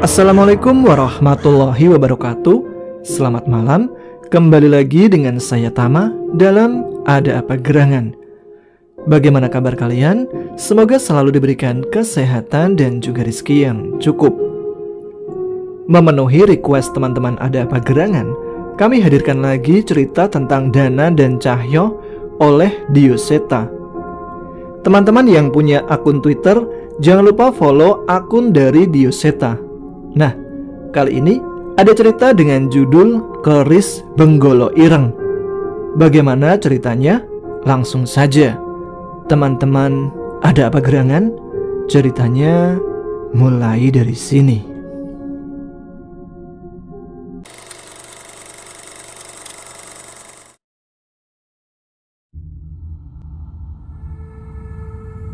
Assalamualaikum warahmatullahi wabarakatuh. Selamat malam. Kembali lagi dengan saya Tama dalam Ada Apa Gerangan. Bagaimana kabar kalian? Semoga selalu diberikan kesehatan dan juga rezeki yang cukup. Memenuhi request teman-teman Ada Apa Gerangan, kami hadirkan lagi cerita tentang Dana dan Cahyo oleh Dioseta. Teman-teman yang punya akun Twitter, jangan lupa follow akun dari Dioseta. Nah, kali ini ada cerita dengan judul Keris Benggolo Ireng. Bagaimana ceritanya? Langsung saja. Teman-teman Ada Apa Gerangan, ceritanya mulai dari sini.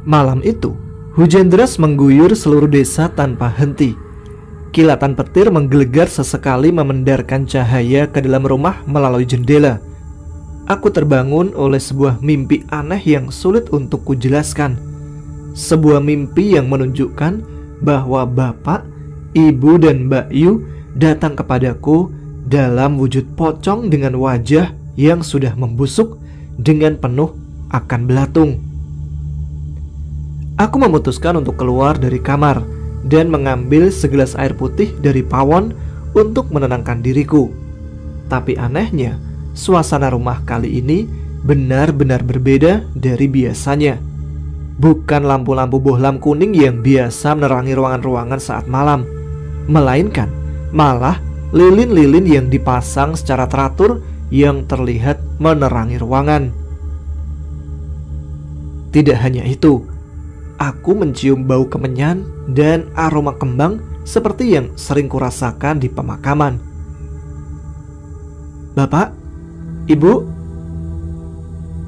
Malam itu, hujan deras mengguyur seluruh desa tanpa henti. Kilatan petir menggelegar sesekali memendarkan cahaya ke dalam rumah melalui jendela. Aku terbangun oleh sebuah mimpi aneh yang sulit untuk kujelaskan. Sebuah mimpi yang menunjukkan bahwa bapak, ibu, dan Mbak Yu datang kepadaku dalam wujud pocong dengan wajah yang sudah membusuk dengan penuh akan belatung. Aku memutuskan untuk keluar dari kamar dan mengambil segelas air putih dari pawon untuk menenangkan diriku. Tapi anehnya, suasana rumah kali ini benar-benar berbeda dari biasanya. Bukan lampu-lampu bohlam kuning yang biasa menerangi ruangan-ruangan saat malam, melainkan malah lilin-lilin yang dipasang secara teratur yang terlihat menerangi ruangan. Tidak hanya itu, aku mencium bau kemenyan dan aroma kembang seperti yang sering kurasakan di pemakaman. Bapak, Ibu.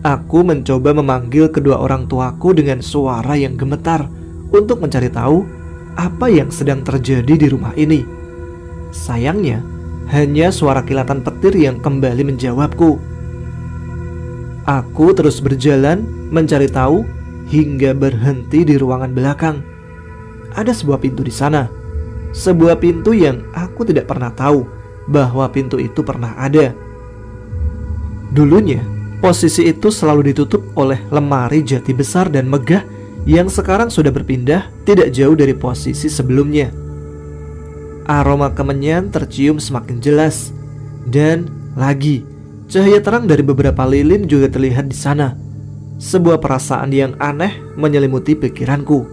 Aku mencoba memanggil kedua orang tuaku dengan suara yang gemetar untuk mencari tahu apa yang sedang terjadi di rumah ini. Sayangnya, hanya suara kilatan petir yang kembali menjawabku. Aku terus berjalan mencari tahu hingga berhenti di ruangan belakang. Ada sebuah pintu di sana. Sebuah pintu yang aku tidak pernah tahu bahwa pintu itu pernah ada. Dulunya, posisi itu selalu ditutup oleh lemari jati besar dan megah yang sekarang sudah berpindah tidak jauh dari posisi sebelumnya. Aroma kemenyan tercium semakin jelas. Dan lagi, cahaya terang dari beberapa lilin juga terlihat di sana. Sebuah perasaan yang aneh menyelimuti pikiranku.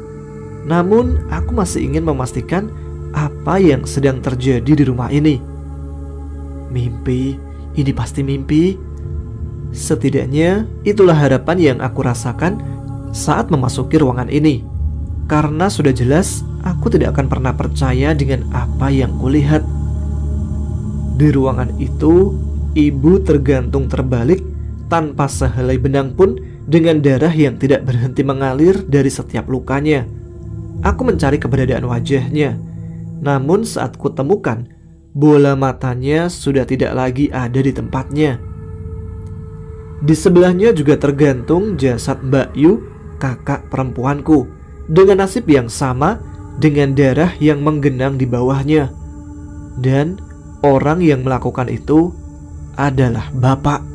Namun aku masih ingin memastikan apa yang sedang terjadi di rumah ini. Mimpi, ini pasti mimpi. Setidaknya itulah harapan yang aku rasakan saat memasuki ruangan ini. Karena sudah jelas aku tidak akan pernah percaya dengan apa yang kulihat. Di ruangan itu, ibu tergantung terbalik tanpa sehelai benang pun, dengan darah yang tidak berhenti mengalir dari setiap lukanya. Aku mencari keberadaan wajahnya. Namun saat kutemukan, bola matanya sudah tidak lagi ada di tempatnya. Di sebelahnya juga tergantung jasad Mbak Yu, kakak perempuanku, dengan nasib yang sama, dengan darah yang menggenang di bawahnya. Dan orang yang melakukan itu adalah bapak.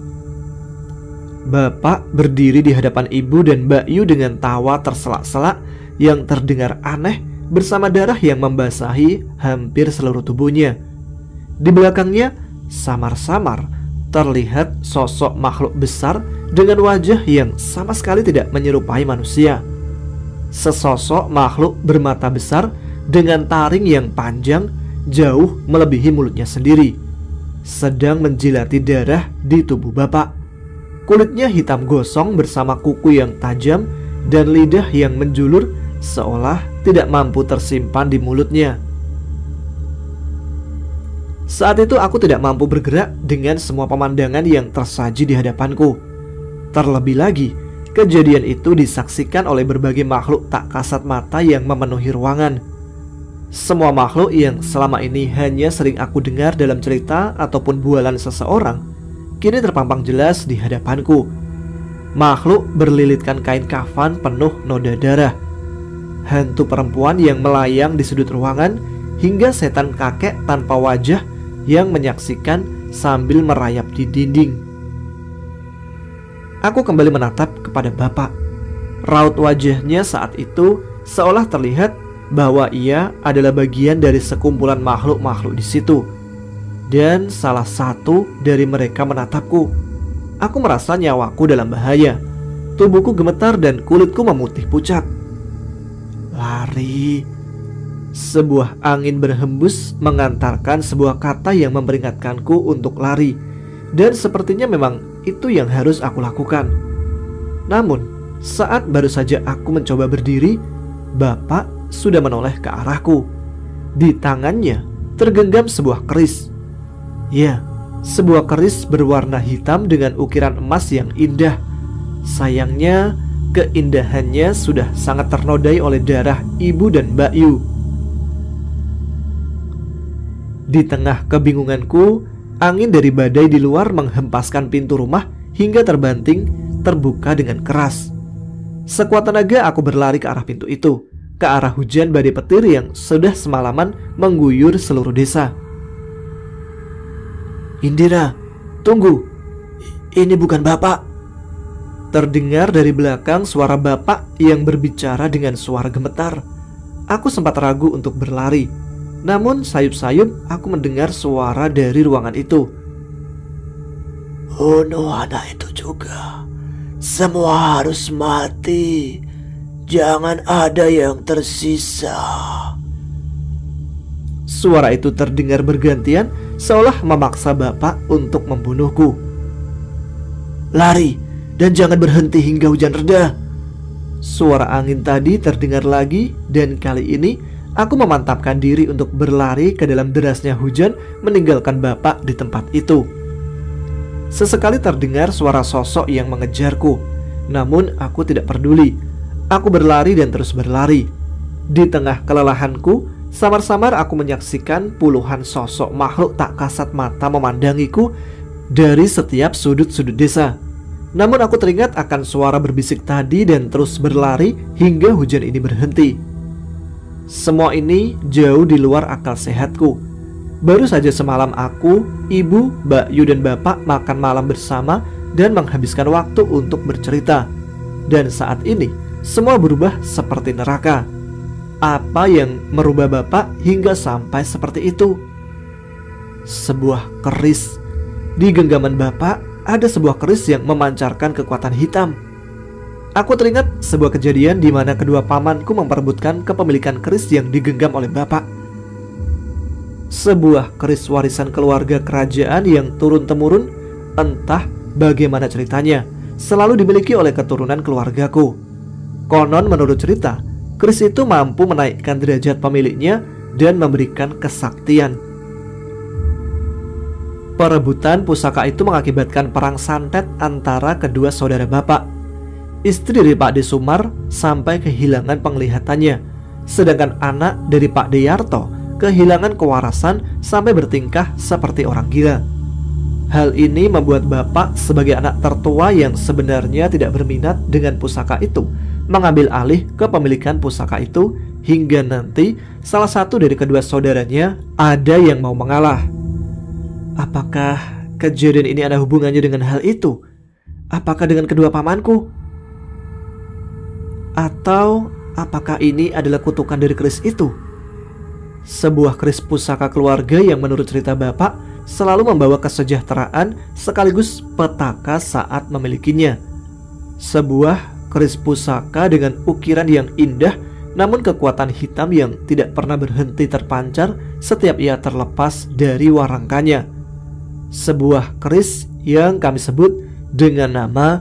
Bapak berdiri di hadapan ibu dan Mbak Yu dengan tawa terselak-selak yang terdengar aneh bersama darah yang membasahi hampir seluruh tubuhnya. Di belakangnya, samar-samar terlihat sosok makhluk besar dengan wajah yang sama sekali tidak menyerupai manusia. Sesosok makhluk bermata besar dengan taring yang panjang jauh melebihi mulutnya sendiri, sedang menjilati darah di tubuh bapak. Kulitnya hitam gosong bersama kuku yang tajam dan lidah yang menjulur seolah tidak mampu tersimpan di mulutnya. Saat itu aku tidak mampu bergerak dengan semua pemandangan yang tersaji di hadapanku. Terlebih lagi, kejadian itu disaksikan oleh berbagai makhluk tak kasat mata yang memenuhi ruangan. Semua makhluk yang selama ini hanya sering aku dengar dalam cerita ataupun bualan seseorang, kini terpampang jelas di hadapanku. Makhluk berlilitkan kain kafan penuh noda darah. Hantu perempuan yang melayang di sudut ruangan hingga setan kakek tanpa wajah yang menyaksikan sambil merayap di dinding. Aku kembali menatap kepada bapak. Raut wajahnya saat itu seolah terlihat bahwa ia adalah bagian dari sekumpulan makhluk-makhluk di situ. Dan salah satu dari mereka menatapku. Aku merasa nyawaku dalam bahaya. Tubuhku gemetar dan kulitku memutih pucat. Lari. Sebuah angin berhembus mengantarkan sebuah kata yang memperingatkanku untuk lari. Dan sepertinya memang itu yang harus aku lakukan. Namun, saat baru saja aku mencoba berdiri, bapak sudah menoleh ke arahku. Di tangannya tergenggam sebuah keris. Ya, sebuah keris berwarna hitam dengan ukiran emas yang indah. Sayangnya, keindahannya sudah sangat ternodai oleh darah ibu dan Mbak Yu. Di tengah kebingunganku, angin dari badai di luar menghempaskan pintu rumah hingga terbanting terbuka dengan keras. Sekuat tenaga aku berlari ke arah pintu itu, ke arah hujan badai petir yang sudah semalaman mengguyur seluruh desa. Indira, tunggu. Ini bukan bapak. Terdengar dari belakang suara bapak yang berbicara dengan suara gemetar. Aku sempat ragu untuk berlari. Namun sayup-sayup aku mendengar suara dari ruangan itu. Bunuh anak itu juga. Semua harus mati. Jangan ada yang tersisa. Suara itu terdengar bergantian, seolah memaksa bapak untuk membunuhku. Lari dan jangan berhenti hingga hujan reda. Suara angin tadi terdengar lagi, dan kali ini aku memantapkan diri untuk berlari ke dalam derasnya hujan, meninggalkan bapak di tempat itu. Sesekali terdengar suara sosok yang mengejarku, namun aku tidak peduli. Aku berlari dan terus berlari. Di tengah kelelahanku, samar-samar aku menyaksikan puluhan sosok makhluk tak kasat mata memandangiku dari setiap sudut-sudut desa. Namun aku teringat akan suara berbisik tadi dan terus berlari hingga hujan ini berhenti. Semua ini jauh di luar akal sehatku. Baru saja semalam aku, ibu, Mbak Yu dan bapak makan malam bersama dan menghabiskan waktu untuk bercerita. Dan saat ini semua berubah seperti neraka. Apa yang merubah bapak hingga sampai seperti itu? Sebuah keris. Di genggaman bapak ada sebuah keris yang memancarkan kekuatan hitam. Aku teringat sebuah kejadian di mana kedua pamanku memperebutkan kepemilikan keris yang digenggam oleh bapak. Sebuah keris warisan keluarga kerajaan yang turun-temurun, entah bagaimana ceritanya, selalu dimiliki oleh keturunan keluargaku. Konon menurut cerita, keris itu mampu menaikkan derajat pemiliknya dan memberikan kesaktian. Perebutan pusaka itu mengakibatkan perang santet antara kedua saudara bapak. Istri dari Pak De Sumar sampai kehilangan penglihatannya, sedangkan anak dari Pak De Yarto kehilangan kewarasan sampai bertingkah seperti orang gila. Hal ini membuat bapak sebagai anak tertua yang sebenarnya tidak berminat dengan pusaka itu mengambil alih kepemilikan pusaka itu, hingga nanti salah satu dari kedua saudaranya ada yang mau mengalah. Apakah kejadian ini ada hubungannya dengan hal itu? Apakah dengan kedua pamanku? Atau apakah ini adalah kutukan dari keris itu? Sebuah keris pusaka keluarga yang menurut cerita bapak selalu membawa kesejahteraan sekaligus petaka saat memilikinya. Sebuah keris pusaka dengan ukiran yang indah, namun kekuatan hitam yang tidak pernah berhenti terpancar setiap ia terlepas dari warangkanya. Sebuah keris yang kami sebut dengan nama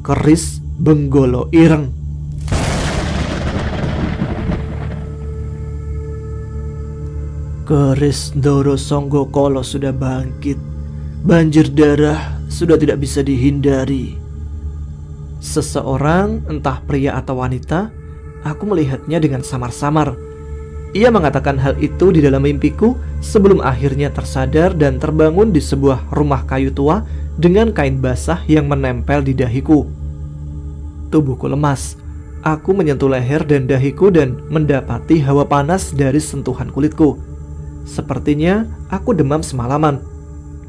keris Benggolo Ireng. Keris Ndoro Songgokolo sudah bangkit. Banjir darah sudah tidak bisa dihindari. Seseorang, entah pria atau wanita, aku melihatnya dengan samar-samar. Ia mengatakan hal itu di dalam mimpiku sebelum akhirnya tersadar dan terbangun di sebuah rumah kayu tua dengan kain basah yang menempel di dahiku. Tubuhku lemas. Aku menyentuh leher dan dahiku dan mendapati hawa panas dari sentuhan kulitku. Sepertinya aku demam semalaman.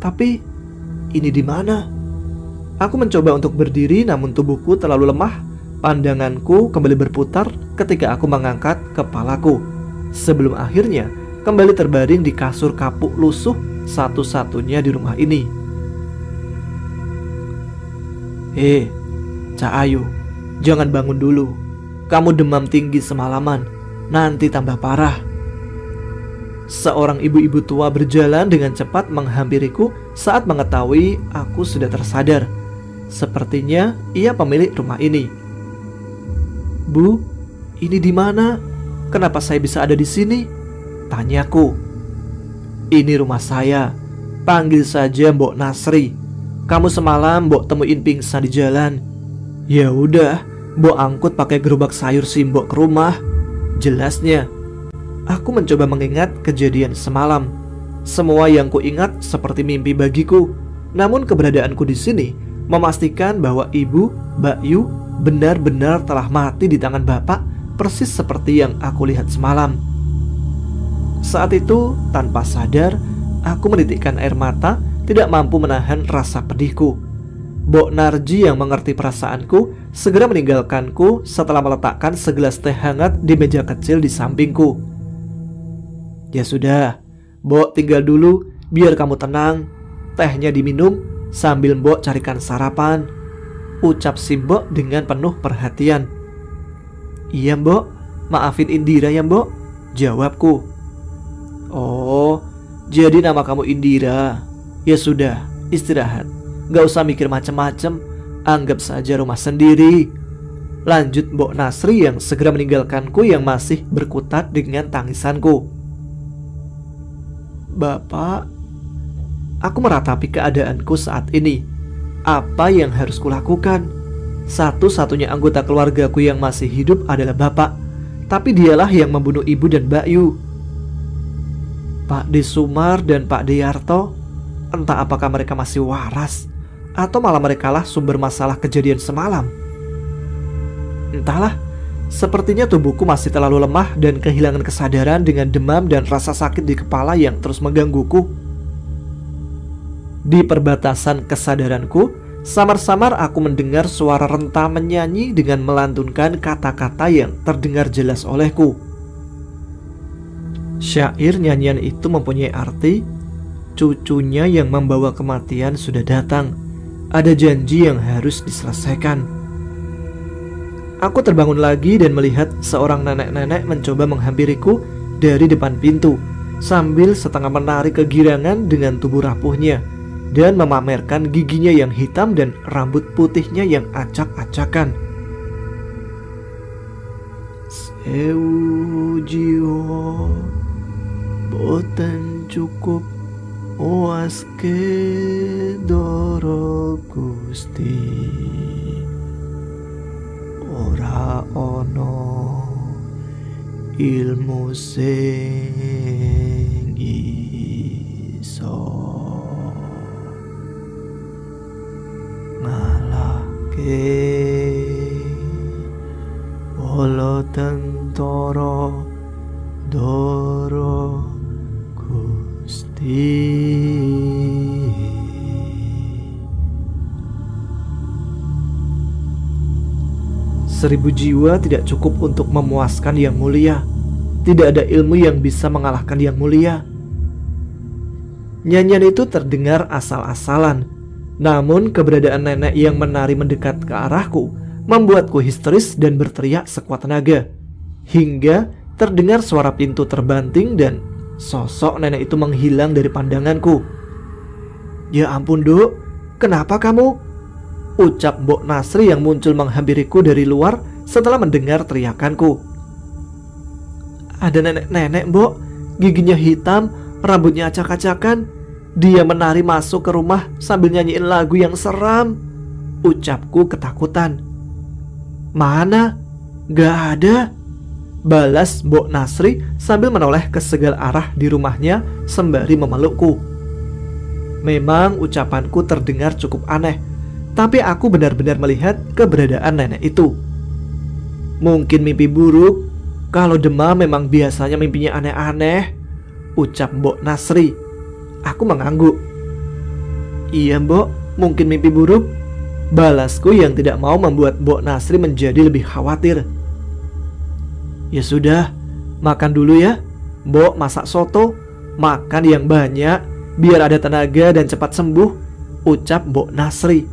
Tapi ini di mana? Aku mencoba untuk berdiri, namun tubuhku terlalu lemah. Pandanganku kembali berputar ketika aku mengangkat kepalaku, sebelum akhirnya kembali terbaring di kasur kapuk lusuh satu-satunya di rumah ini. Cak Ayu, jangan bangun dulu. Kamu demam tinggi semalaman, nanti tambah parah. Seorang ibu-ibu tua berjalan dengan cepat menghampiriku saat mengetahui aku sudah tersadar. Sepertinya ia pemilik rumah ini. Bu, ini di mana? Kenapa saya bisa ada di sini? Tanyaku. Ini rumah saya. Panggil saja Mbok Nasri. Kamu semalam Mbok temuin pingsan di jalan. Ya udah, Mbok angkut pakai gerobak sayur si Mbok ke rumah. Jelasnya. Aku mencoba mengingat kejadian semalam. Semua yang kuingat seperti mimpi bagiku. Namun keberadaanku di sini memastikan bahwa ibu, Mbak Yu, benar-benar telah mati di tangan bapak, persis seperti yang aku lihat semalam. Saat itu, tanpa sadar, aku menitikkan air mata, tidak mampu menahan rasa pedihku. Mbok Narji yang mengerti perasaanku segera meninggalkanku setelah meletakkan segelas teh hangat di meja kecil di sampingku. Ya sudah, Mbok tinggal dulu biar kamu tenang. Tehnya diminum sambil Mbok carikan sarapan, ucap si Mbok dengan penuh perhatian. Iya Mbok, maafin Indira ya Mbok, jawabku. Oh, jadi nama kamu Indira. Ya sudah, istirahat. Gak usah mikir macem-macem, anggap saja rumah sendiri. Lanjut Mbok Nasri yang segera meninggalkanku yang masih berkutat dengan tangisanku. Bapak, aku meratapi keadaanku saat ini. Apa yang harus kulakukan? Satu-satunya anggota keluargaku yang masih hidup adalah bapak, tapi dialah yang membunuh ibu dan Mbak Yu. Pak De Sumar dan Pak De Yarto, entah apakah mereka masih waras atau malah merekalah sumber masalah kejadian semalam. Entahlah, sepertinya tubuhku masih terlalu lemah dan kehilangan kesadaran dengan demam dan rasa sakit di kepala yang terus menggangguku. Di perbatasan kesadaranku, samar-samar aku mendengar suara renta menyanyi dengan melantunkan kata-kata yang terdengar jelas olehku. Syair nyanyian itu mempunyai arti, cucunya yang membawa kematian sudah datang. Ada janji yang harus diselesaikan. Aku terbangun lagi dan melihat seorang nenek-nenek mencoba menghampiriku dari depan pintu, sambil setengah menarik kegirangan dengan tubuh rapuhnya dan memamerkan giginya yang hitam dan rambut putihnya yang acak-acakan. Sewu jiwa boten cukup oaske doro Gusti, ora ono ilmu sing iso ngalahke bala tentara doro Gusti. Seribu jiwa tidak cukup untuk memuaskan yang mulia. Tidak ada ilmu yang bisa mengalahkan yang mulia. Nyanyian itu terdengar asal-asalan. Namun keberadaan nenek yang menari mendekat ke arahku membuatku histeris dan berteriak sekuat tenaga. Hingga terdengar suara pintu terbanting dan sosok nenek itu menghilang dari pandanganku. Ya ampun Duk, kenapa kamu? Ucap Mbok Nasri yang muncul menghampiriku dari luar setelah mendengar teriakanku. Ada nenek-nenek Mbok, giginya hitam, rambutnya acak-acakan. Dia menari masuk ke rumah sambil nyanyiin lagu yang seram, ucapku ketakutan. Mana? Gak ada, balas Mbok Nasri sambil menoleh ke segala arah di rumahnya sembari memelukku. Memang ucapanku terdengar cukup aneh, tapi aku benar-benar melihat keberadaan nenek itu. Mungkin mimpi buruk. Kalau demam memang biasanya mimpinya aneh-aneh, ucap Mbok Nasri. Aku mengangguk. Iya Mbok, mungkin mimpi buruk, balasku yang tidak mau membuat Mbok Nasri menjadi lebih khawatir. Ya sudah, makan dulu ya. Mbok masak soto, makan yang banyak biar ada tenaga dan cepat sembuh, ucap Mbok Nasri.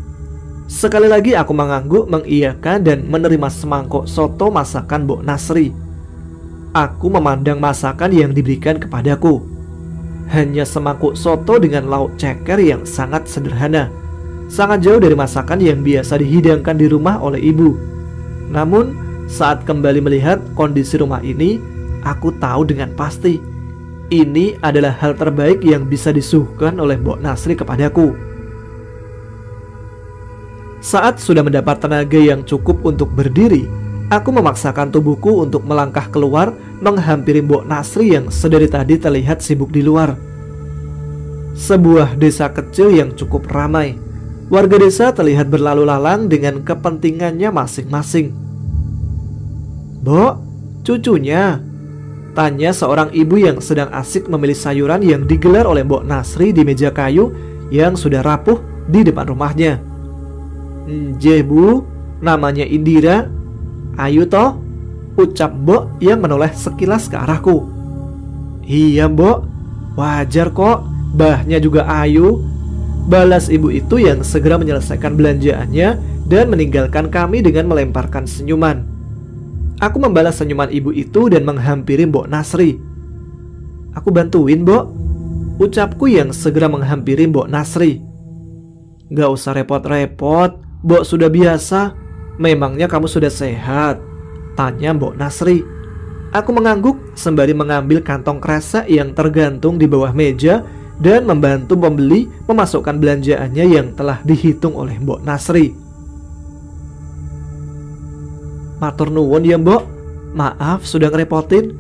Sekali lagi aku mengangguk mengiyakan dan menerima semangkuk soto masakan Mbok Nasri. Aku memandang masakan yang diberikan kepadaku. Hanya semangkuk soto dengan lauk ceker yang sangat sederhana, sangat jauh dari masakan yang biasa dihidangkan di rumah oleh ibu. Namun, saat kembali melihat kondisi rumah ini, aku tahu dengan pasti ini adalah hal terbaik yang bisa disuguhkan oleh Mbok Nasri kepadaku. Saat sudah mendapat tenaga yang cukup untuk berdiri, aku memaksakan tubuhku untuk melangkah keluar menghampiri Mbok Nasri yang sedari tadi terlihat sibuk di luar. Sebuah desa kecil yang cukup ramai. Warga desa terlihat berlalu lalang dengan kepentingannya masing-masing. "Mbok, cucunya?" tanya seorang ibu yang sedang asik memilih sayuran yang digelar oleh Mbok Nasri di meja kayu yang sudah rapuh di depan rumahnya. "Nggih Bu, namanya Indira." "Ayu toh?" ucap Mbok yang menoleh sekilas ke arahku. "Iya Mbok, wajar kok, bahnya juga ayu," balas ibu itu yang segera menyelesaikan belanjaannya dan meninggalkan kami dengan melemparkan senyuman. Aku membalas senyuman ibu itu dan menghampiri Mbok Nasri. "Aku bantuin Mbok," ucapku yang segera menghampiri Mbok Nasri. "Gak usah repot-repot, Mbok sudah biasa. Memangnya kamu sudah sehat?" tanya Mbok Nasri. Aku mengangguk sembari mengambil kantong kresek yang tergantung di bawah meja dan membantu pembeli memasukkan belanjaannya yang telah dihitung oleh Mbok Nasri. "Matur nuwun ya Mbok, maaf sudah ngerepotin.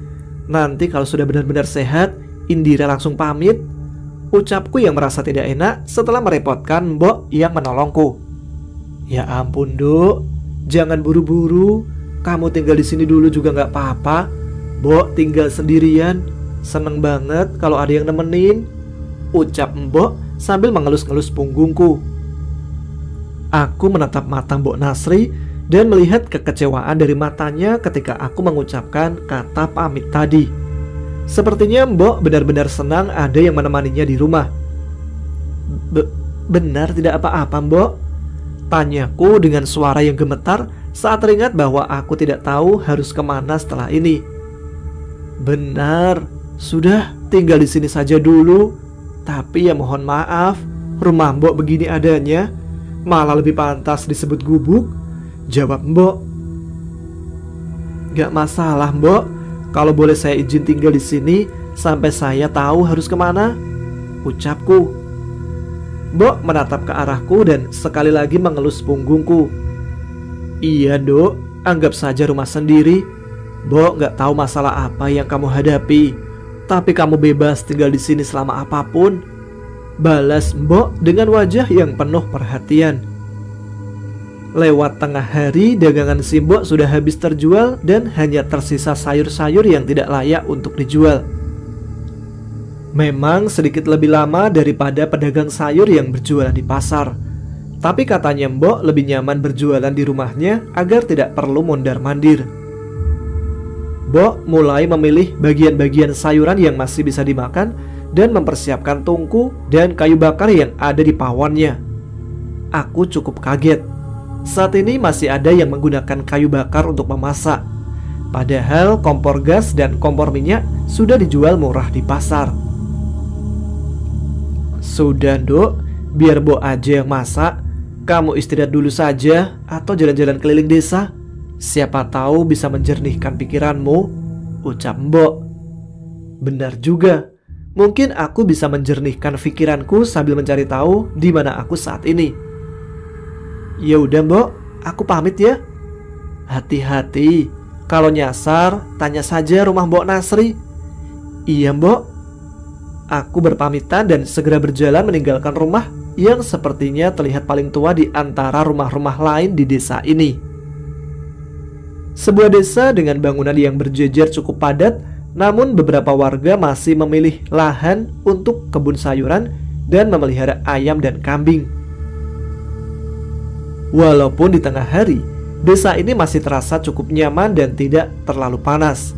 Nanti kalau sudah benar-benar sehat, Indira langsung pamit," ucapku yang merasa tidak enak setelah merepotkan Mbok yang menolongku. "Ya ampun Duk, jangan buru-buru. Kamu tinggal di sini dulu juga gak apa-apa. Mbok tinggal sendirian, seneng banget kalau ada yang nemenin," ucap Mbok sambil mengelus-ngelus punggungku. Aku menatap mata Mbok Nasri dan melihat kekecewaan dari matanya ketika aku mengucapkan kata pamit tadi. Sepertinya Mbok benar-benar senang ada yang menemaninya di rumah. Benar tidak apa-apa Mbok?" tanyaku dengan suara yang gemetar saat teringat bahwa aku tidak tahu harus kemana setelah ini. "Benar, sudah tinggal di sini saja dulu. Tapi ya mohon maaf, rumah Mbok begini adanya, malah lebih pantas disebut gubuk," jawab Mbok. "Gak masalah Mbok, kalau boleh saya izin tinggal di sini sampai saya tahu harus kemana," ucapku. Mbok menatap ke arahku dan sekali lagi mengelus punggungku. "Iya Dok, anggap saja rumah sendiri. Mbok gak tahu masalah apa yang kamu hadapi, tapi kamu bebas tinggal di sini selama apapun," balas Mbok dengan wajah yang penuh perhatian. Lewat tengah hari, dagangan si Mbok sudah habis terjual dan hanya tersisa sayur-sayur yang tidak layak untuk dijual. Memang sedikit lebih lama daripada pedagang sayur yang berjualan di pasar, tapi katanya Mbok lebih nyaman berjualan di rumahnya agar tidak perlu mondar-mandir. Mbok mulai memilih bagian-bagian sayuran yang masih bisa dimakan dan mempersiapkan tungku dan kayu bakar yang ada di pawonnya. Aku cukup kaget. Saat ini masih ada yang menggunakan kayu bakar untuk memasak, padahal kompor gas dan kompor minyak sudah dijual murah di pasar. "Sudah Dok, biar Mbok aja yang masak. Kamu istirahat dulu saja atau jalan-jalan keliling desa. Siapa tahu bisa menjernihkan pikiranmu," ucap Mbok. Benar juga, mungkin aku bisa menjernihkan pikiranku sambil mencari tahu di mana aku saat ini. "Ya udah Mbok, aku pamit ya." "Hati-hati, kalau nyasar tanya saja rumah Mbok Nasri." "Iya Mbok." Aku berpamitan dan segera berjalan meninggalkan rumah yang sepertinya terlihat paling tua di antara rumah-rumah lain di desa ini. Sebuah desa dengan bangunan yang berjejer cukup padat, Namun beberapa warga masih memilih lahan untuk kebun sayuran dan memelihara ayam dan kambing. Walaupun di tengah hari, desa ini masih terasa cukup nyaman dan tidak terlalu panas.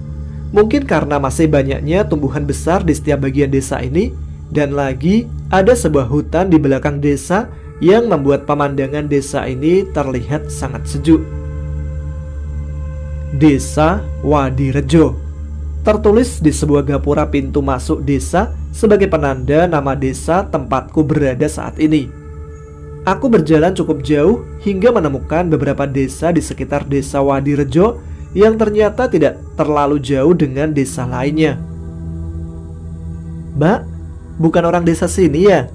Mungkin karena masih banyaknya tumbuhan besar di setiap bagian desa ini, dan lagi ada sebuah hutan di belakang desa yang membuat pemandangan desa ini terlihat sangat sejuk. Desa Wadirejo tertulis di sebuah gapura pintu masuk desa sebagai penanda nama desa tempatku berada saat ini. Aku berjalan cukup jauh hingga menemukan beberapa desa di sekitar desa Wadirejo yang ternyata tidak terlalu jauh dengan desa lainnya. "Mbak, bukan orang desa sini ya?"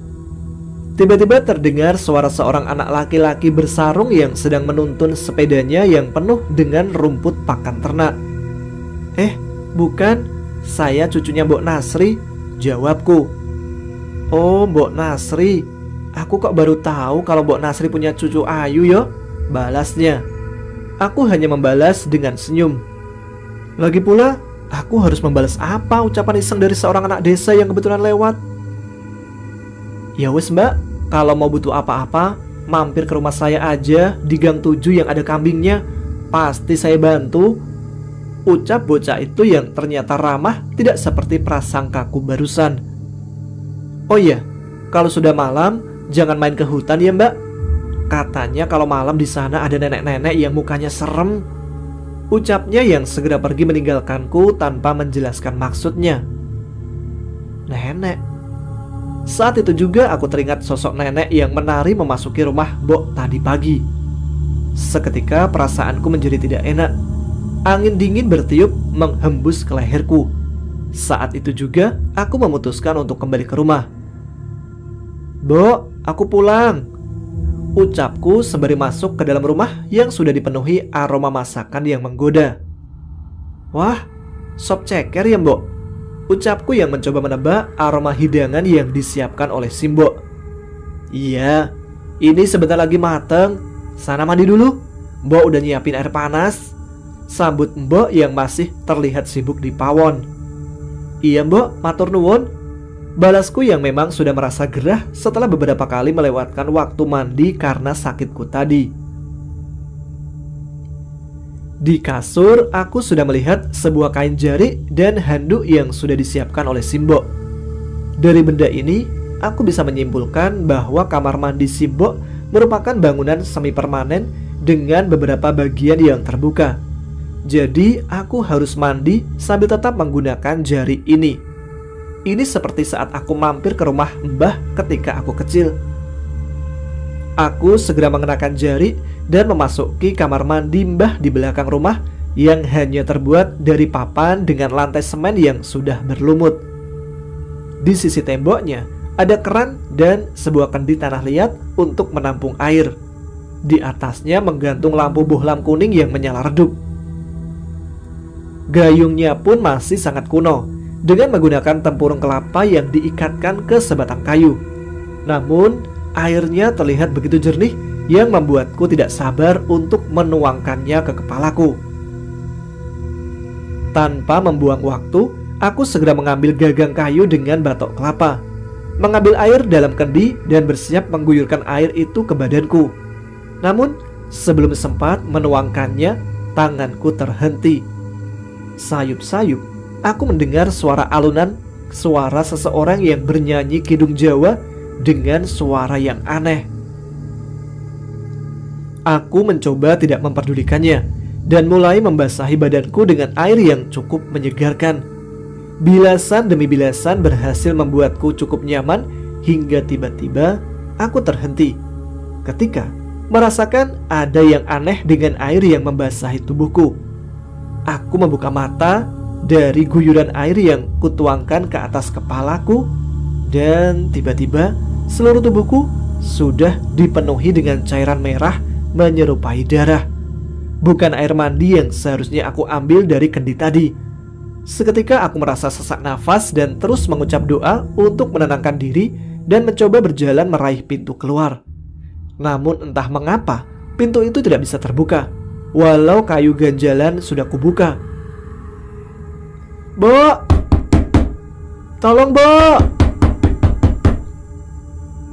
Tiba-tiba terdengar suara seorang anak laki-laki bersarung yang sedang menuntun sepedanya yang penuh dengan rumput pakan ternak. Bukan, saya cucunya Mbok Nasri," jawabku. "Oh, Mbok Nasri. Aku kok baru tahu kalau Mbok Nasri punya cucu ayu yo," balasnya. Aku hanya membalas dengan senyum. Lagi pula, aku harus membalas apa ucapan iseng dari seorang anak desa yang kebetulan lewat? "Ya wes Mbak, kalau mau butuh apa-apa, mampir ke rumah saya aja di Gang 7 yang ada kambingnya. Pasti saya bantu," ucap bocah itu yang ternyata ramah tidak seperti prasangkaku barusan. "Oh iya, kalau sudah malam, jangan main ke hutan ya Mbak. Katanya kalau malam di sana ada nenek-nenek yang mukanya serem," ucapnya yang segera pergi meninggalkanku tanpa menjelaskan maksudnya. Nenek. Saat itu juga aku teringat sosok nenek yang menari memasuki rumah Mbok tadi pagi. Seketika perasaanku menjadi tidak enak. Angin dingin bertiup menghembus ke leherku. Saat itu juga aku memutuskan untuk kembali ke rumah. "Mbok, aku pulang," ucapku sembari masuk ke dalam rumah yang sudah dipenuhi aroma masakan yang menggoda. "Wah, sop ceker ya Mbok?" ucapku yang mencoba menebak aroma hidangan yang disiapkan oleh si Mbok. "Iya, ini sebentar lagi mateng. Sana mandi dulu, Mbok udah nyiapin air panas," sambut Mbok yang masih terlihat sibuk di pawon. "Iya Mbok, matur nuwun," balasku yang memang sudah merasa gerah setelah beberapa kali melewatkan waktu mandi karena sakitku tadi. Di kasur, aku sudah melihat sebuah kain jari dan handuk yang sudah disiapkan oleh Simbok. Dari benda ini, aku bisa menyimpulkan bahwa kamar mandi Simbok merupakan bangunan semi permanen dengan beberapa bagian yang terbuka. Jadi, aku harus mandi sambil tetap menggunakan jari ini. Ini seperti saat aku mampir ke rumah Mbah ketika aku kecil. Aku segera mengenakan jari dan memasuki kamar mandi Mbah di belakang rumah yang hanya terbuat dari papan dengan lantai semen yang sudah berlumut. Di sisi temboknya ada keran dan sebuah kendi tanah liat untuk menampung air. Di atasnya menggantung lampu bohlam kuning yang menyala redup. Gayungnya pun masih sangat kuno, dengan menggunakan tempurung kelapa yang diikatkan ke sebatang kayu. Namun, airnya terlihat begitu jernih yang membuatku tidak sabar untuk menuangkannya ke kepalaku. Tanpa membuang waktu, aku segera mengambil gagang kayu dengan batok kelapa, mengambil air dalam kendi dan bersiap mengguyurkan air itu ke badanku. Namun, sebelum sempat menuangkannya, tanganku terhenti. Sayup-sayup, aku mendengar suara alunan, suara seseorang yang bernyanyi kidung Jawa dengan suara yang aneh. Aku mencoba tidak memperdulikannya dan mulai membasahi badanku dengan air yang cukup menyegarkan. Bilasan demi bilasan berhasil membuatku cukup nyaman hingga tiba-tiba aku terhenti ketika merasakan ada yang aneh dengan air yang membasahi tubuhku. Aku membuka mata dari guyuran air yang kutuangkan ke atas kepalaku, dan tiba-tiba seluruh tubuhku sudah dipenuhi dengan cairan merah menyerupai darah. Bukan air mandi yang seharusnya aku ambil dari kendi tadi. Seketika aku merasa sesak nafas dan terus mengucap doa untuk menenangkan diri dan mencoba berjalan meraih pintu keluar. Namun entah mengapa pintu itu tidak bisa terbuka, walau kayu ganjalan sudah kubuka. "Mbok! Tolong, Mbok!"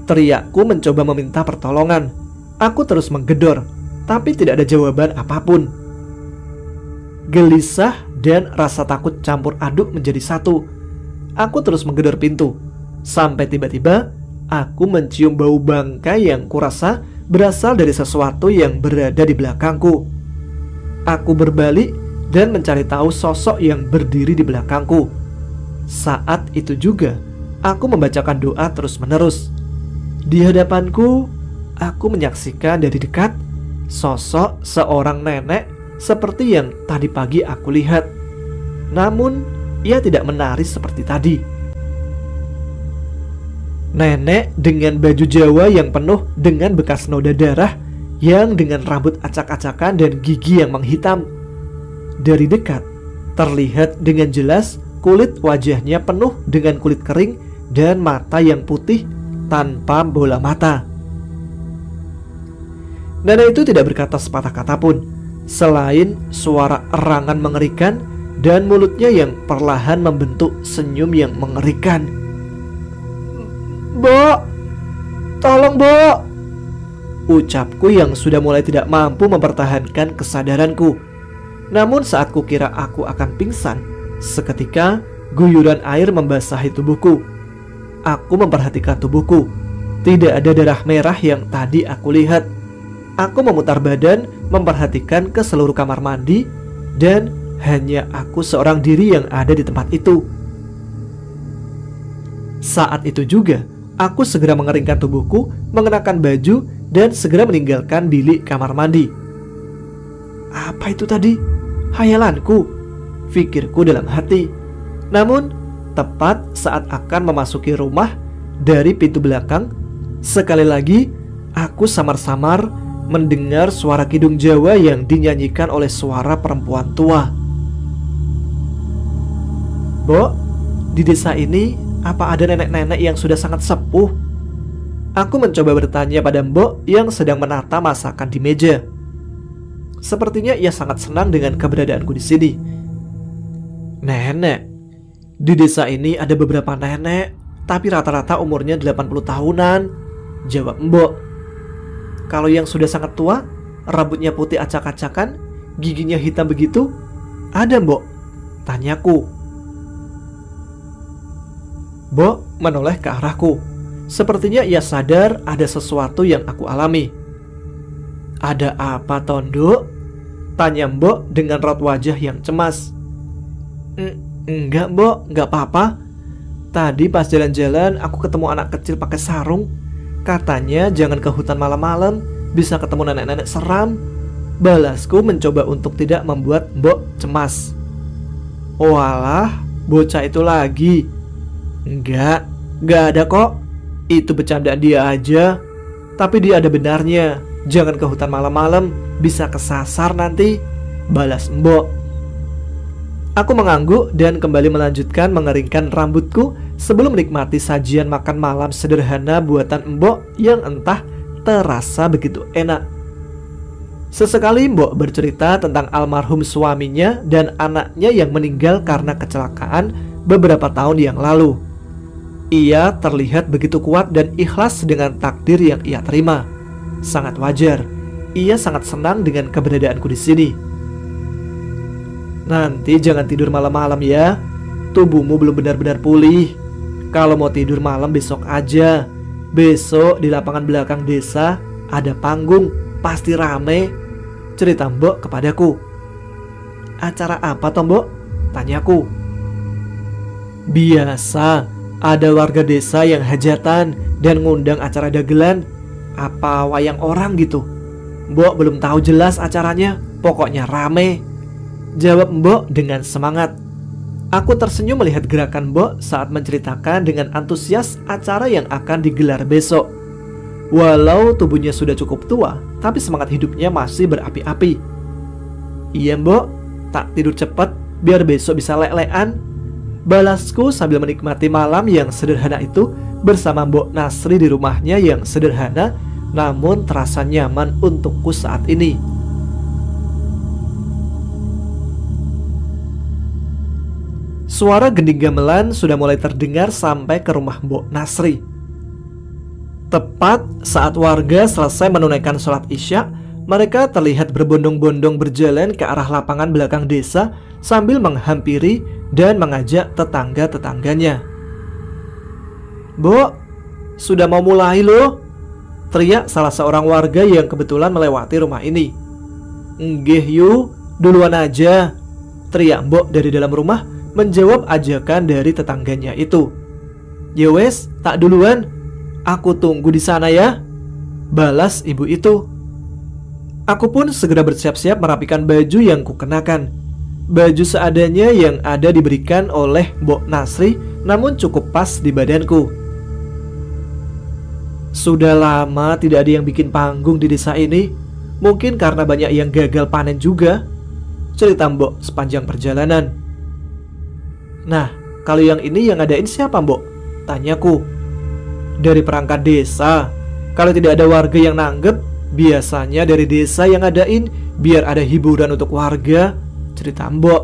Teriakku mencoba meminta pertolongan. Aku terus menggedor, tapi tidak ada jawaban apapun. Gelisah dan rasa takut campur aduk menjadi satu. Aku terus menggedor pintu, sampai tiba-tiba aku mencium bau bangkai yang kurasa berasal dari sesuatu yang berada di belakangku. Aku berbalik dan mencari tahu sosok yang berdiri di belakangku. Saat itu juga aku membacakan doa terus-menerus. Di hadapanku, aku menyaksikan dari dekat sosok seorang nenek seperti yang tadi pagi aku lihat. Namun, ia tidak menari seperti tadi. Nenek dengan baju Jawa yang penuh dengan bekas noda darah, yang dengan rambut acak-acakan dan gigi yang menghitam. Dari dekat, terlihat dengan jelas kulit wajahnya penuh dengan kulit kering dan mata yang putih tanpa bola mata. Nenek itu tidak berkata sepatah kata pun, selain suara erangan mengerikan dan mulutnya yang perlahan membentuk senyum yang mengerikan. "Mbok, tolong, Mbok!" ucapku yang sudah mulai tidak mampu mempertahankan kesadaranku. Namun saat kukira aku akan pingsan, seketika guyuran air membasahi tubuhku. Aku memperhatikan tubuhku. Tidak ada darah merah yang tadi aku lihat. Aku memutar badan, memperhatikan ke seluruh kamar mandi, dan hanya aku seorang diri yang ada di tempat itu. Saat itu juga, aku segera mengeringkan tubuhku, mengenakan baju, dan segera meninggalkan bilik kamar mandi. Apa itu tadi? Hayalanku, pikirku dalam hati. Namun, tepat saat akan memasuki rumah dari pintu belakang, sekali lagi aku samar-samar mendengar suara kidung Jawa yang dinyanyikan oleh suara perempuan tua. "Mbok, di desa ini apa ada nenek-nenek yang sudah sangat sepuh?" Aku mencoba bertanya pada Mbok yang sedang menata masakan di meja. Sepertinya ia sangat senang dengan keberadaanku di sini. "Nenek, di desa ini ada beberapa nenek, tapi rata-rata umurnya 80 tahunan," jawab Mbok. "Kalau yang sudah sangat tua, rambutnya putih acak-acakan, giginya hitam begitu, ada, Mbok?" tanyaku. Mbok menoleh ke arahku. Sepertinya ia sadar ada sesuatu yang aku alami. "Ada apa, Tondo?" tanya Mbok dengan raut wajah yang cemas. Enggak, Mbok, enggak apa-apa. Tadi pas jalan-jalan aku ketemu anak kecil pakai sarung. Katanya jangan ke hutan malam-malam, bisa ketemu nenek-nenek seram. Balasku mencoba untuk tidak membuat Mbok cemas. "Walah, bocah itu lagi." Enggak ada kok. Itu bercandaan dia aja. Tapi dia ada benarnya. Jangan ke hutan malam-malam, bisa kesasar nanti, balas Mbok. Aku mengangguk dan kembali melanjutkan mengeringkan rambutku sebelum menikmati sajian makan malam sederhana buatan Mbok yang entah terasa begitu enak. Sesekali Mbok bercerita tentang almarhum suaminya dan anaknya yang meninggal karena kecelakaan beberapa tahun yang lalu. Ia terlihat begitu kuat dan ikhlas dengan takdir yang ia terima. Sangat wajar. Ia sangat senang dengan keberadaanku di sini. "Nanti jangan tidur malam-malam ya. Tubuhmu belum benar-benar pulih. Kalau mau tidur malam besok aja. Besok di lapangan belakang desa ada panggung, pasti rame," cerita Mbok kepadaku. "Acara apa toh, Mbok?" tanyaku. "Biasa, ada warga desa yang hajatan dan ngundang acara dagelan, apa wayang orang gitu. Mbok belum tahu jelas acaranya, pokoknya rame," jawab Mbok dengan semangat. Aku tersenyum melihat gerakan Mbok saat menceritakan dengan antusias acara yang akan digelar besok. Walau tubuhnya sudah cukup tua, tapi semangat hidupnya masih berapi-api. "Iya, Mbok, tak tidur cepat biar besok bisa lek-lekan," balasku sambil menikmati malam yang sederhana itu bersama Mbok Nasri di rumahnya yang sederhana namun terasa nyaman untukku saat ini. suara gending gamelan sudah mulai terdengar sampai ke rumah Mbok Nasri. Tepat saat warga selesai menunaikan sholat Isya, mereka terlihat berbondong-bondong berjalan ke arah lapangan belakang desa sambil menghampiri dan mengajak tetangga-tetangganya. "Mbok, sudah mau mulai loh," teriak salah seorang warga yang kebetulan melewati rumah ini. "Nggih yu, duluan aja," teriak Mbok dari dalam rumah menjawab ajakan dari tetangganya itu. "Ya wes, tak duluan, aku tunggu di sana ya," balas ibu itu. Aku pun segera bersiap-siap merapikan baju yang kukenakan. Baju seadanya yang ada diberikan oleh Mbok Nasri, namun cukup pas di badanku. Sudah lama tidak ada yang bikin panggung di desa ini. Mungkin karena banyak yang gagal panen juga, cerita Mbok sepanjang perjalanan. "Nah, kalau yang ini yang ngadain siapa, Mbok?" tanyaku. "Dari perangkat desa. Kalau tidak ada warga yang nanggep, biasanya dari desa yang ngadain biar ada hiburan untuk warga," cerita Mbok.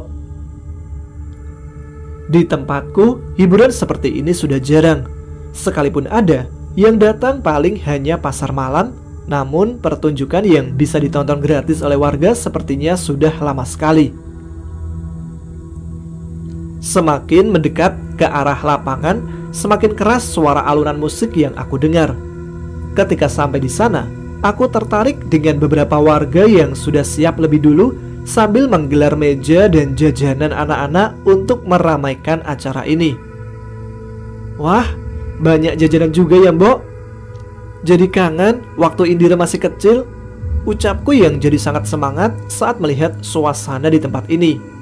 Di tempatku, hiburan seperti ini sudah jarang. Sekalipun ada, yang datang paling hanya pasar malam. Namun pertunjukan yang bisa ditonton gratis oleh warga sepertinya sudah lama sekali. Semakin mendekat ke arah lapangan, semakin keras suara alunan musik yang aku dengar. Ketika sampai di sana, aku tertarik dengan beberapa warga yang sudah siap lebih dulu sambil menggelar meja dan jajanan anak-anak untuk meramaikan acara ini. "Wah, banyak jajanan juga ya, Mbok. Jadi kangen waktu Indira masih kecil," ucapku yang jadi sangat semangat saat melihat suasana di tempat ini.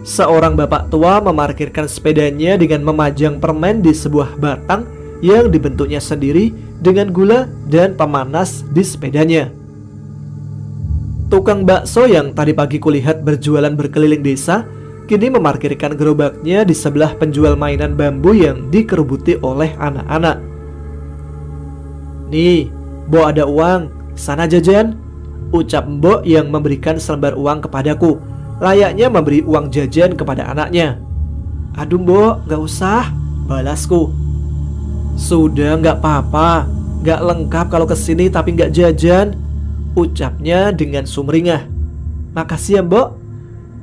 Seorang bapak tua memarkirkan sepedanya dengan memajang permen di sebuah batang yang dibentuknya sendiri dengan gula dan pemanas di sepedanya. Tukang bakso yang tadi pagi kulihat berjualan berkeliling desa, kini memarkirkan gerobaknya di sebelah penjual mainan bambu yang dikerubuti oleh anak-anak. "Nih, Mbok ada uang, sana jajan," ucap Mbok yang memberikan selembar uang kepadaku, layaknya memberi uang jajan kepada anaknya. "Aduh Mbok, gak usah," balasku. "Sudah gak apa-apa, gak lengkap kalau kesini tapi gak jajan," ucapnya dengan sumringah. "Makasih ya Mbok."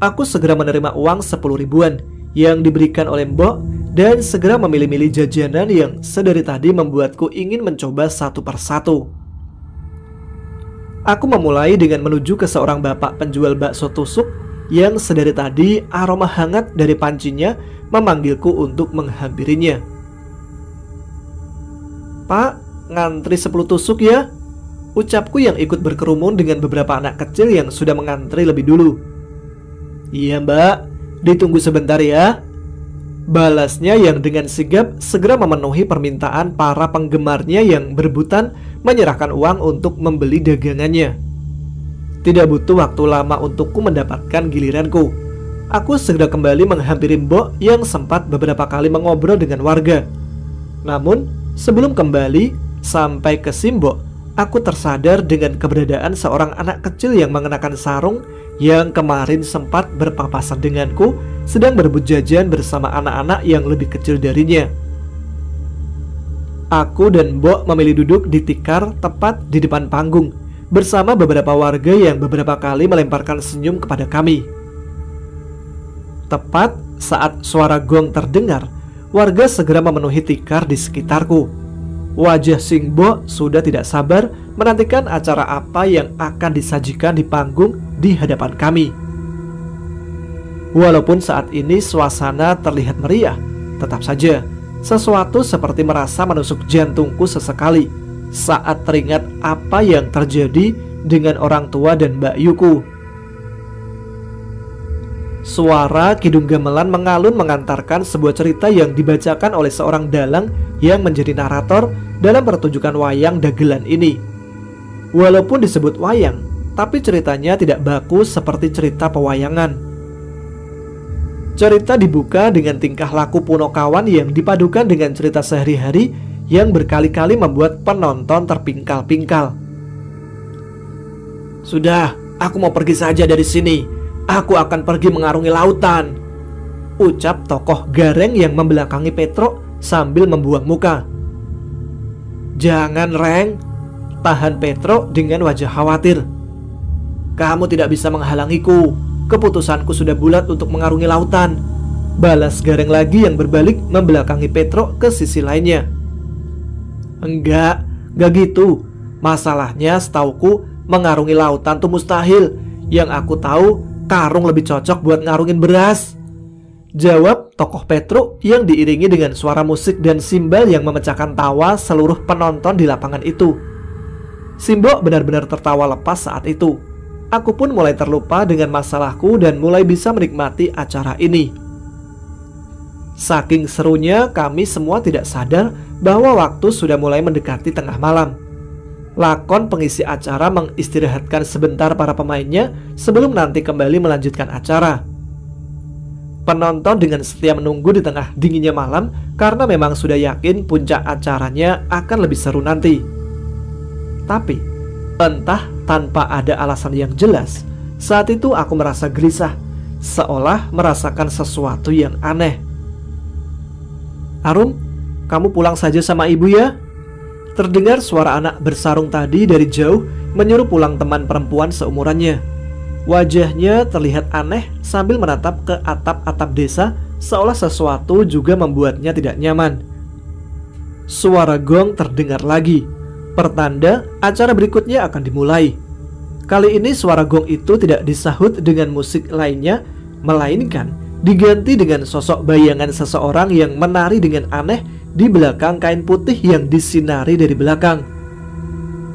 Aku segera menerima uang 10 ribuan yang diberikan oleh Mbok dan segera memilih-milih jajanan yang sedari tadi membuatku ingin mencoba satu persatu. Aku memulai dengan menuju ke seorang bapak penjual bakso tusuk yang sedari tadi aroma hangat dari pancinya memanggilku untuk menghampirinya. "Pak, ngantri 10 tusuk ya," ucapku yang ikut berkerumun dengan beberapa anak kecil yang sudah mengantri lebih dulu. "Iya Mbak, ditunggu sebentar ya," balasnya yang dengan sigap segera memenuhi permintaan para penggemarnya yang berebutan menyerahkan uang untuk membeli dagangannya. Tidak butuh waktu lama untukku mendapatkan giliranku. Aku segera kembali menghampiri Mbok yang sempat beberapa kali mengobrol dengan warga. Namun sebelum kembali sampai ke Simbok, aku tersadar dengan keberadaan seorang anak kecil yang mengenakan sarung yang kemarin sempat berpapasan denganku sedang berebut jajan bersama anak-anak yang lebih kecil darinya. Aku dan Mbok memilih duduk di tikar tepat di depan panggung bersama beberapa warga yang beberapa kali melemparkan senyum kepada kami. Tepat saat suara gong terdengar, warga segera memenuhi tikar di sekitarku. Wajah Sing Mbok sudah tidak sabar menantikan acara apa yang akan disajikan di panggung di hadapan kami. Walaupun saat ini suasana terlihat meriah, tetap saja sesuatu seperti merasa menusuk jantungku sesekali saat teringat apa yang terjadi dengan orang tua dan Mbak Yuku. Suara kidung gamelan mengalun mengantarkan sebuah cerita yang dibacakan oleh seorang dalang yang menjadi narator dalam pertunjukan wayang dagelan ini. Walaupun disebut wayang, tapi ceritanya tidak baku seperti cerita pewayangan. Cerita dibuka dengan tingkah laku Punokawan yang dipadukan dengan cerita sehari-hari yang berkali-kali membuat penonton terpingkal-pingkal. "Sudah, aku mau pergi saja dari sini. Aku akan pergi mengarungi lautan," ucap tokoh gareng yang membelakangi Petro sambil membuang muka. "Jangan, Reng," tahan Petro dengan wajah khawatir. "Kamu tidak bisa menghalangiku. Keputusanku sudah bulat untuk mengarungi lautan," balas gareng lagi yang berbalik membelakangi Petro ke sisi lainnya. Enggak gitu. Masalahnya setauku mengarungi lautan tuh mustahil. Yang aku tahu karung lebih cocok buat ngarungin beras," jawab tokoh Petro yang diiringi dengan suara musik dan simbal yang memecahkan tawa seluruh penonton di lapangan itu. Simbo benar-benar tertawa lepas saat itu. Aku pun mulai terlupa dengan masalahku dan mulai bisa menikmati acara ini. Saking serunya, kami semua tidak sadar bahwa waktu sudah mulai mendekati tengah malam. Lakon pengisi acara mengistirahatkan sebentar para pemainnya sebelum nanti kembali melanjutkan acara. Penonton dengan setia menunggu di tengah dinginnya malam karena memang sudah yakin puncak acaranya akan lebih seru nanti. Tapi entah tanpa ada alasan yang jelas, saat itu aku merasa gelisah, seolah merasakan sesuatu yang aneh. "Arum, kamu pulang saja sama ibu ya?" Terdengar suara anak bersarung tadi dari jauh menyuruh pulang teman perempuan seumurannya. Wajahnya terlihat aneh sambil menatap ke atap-atap desa, seolah sesuatu juga membuatnya tidak nyaman. Suara gong terdengar lagi, pertanda acara berikutnya akan dimulai. Kali ini suara gong itu tidak disahut dengan musik lainnya, melainkan diganti dengan sosok bayangan seseorang yang menari dengan aneh di belakang kain putih yang disinari dari belakang.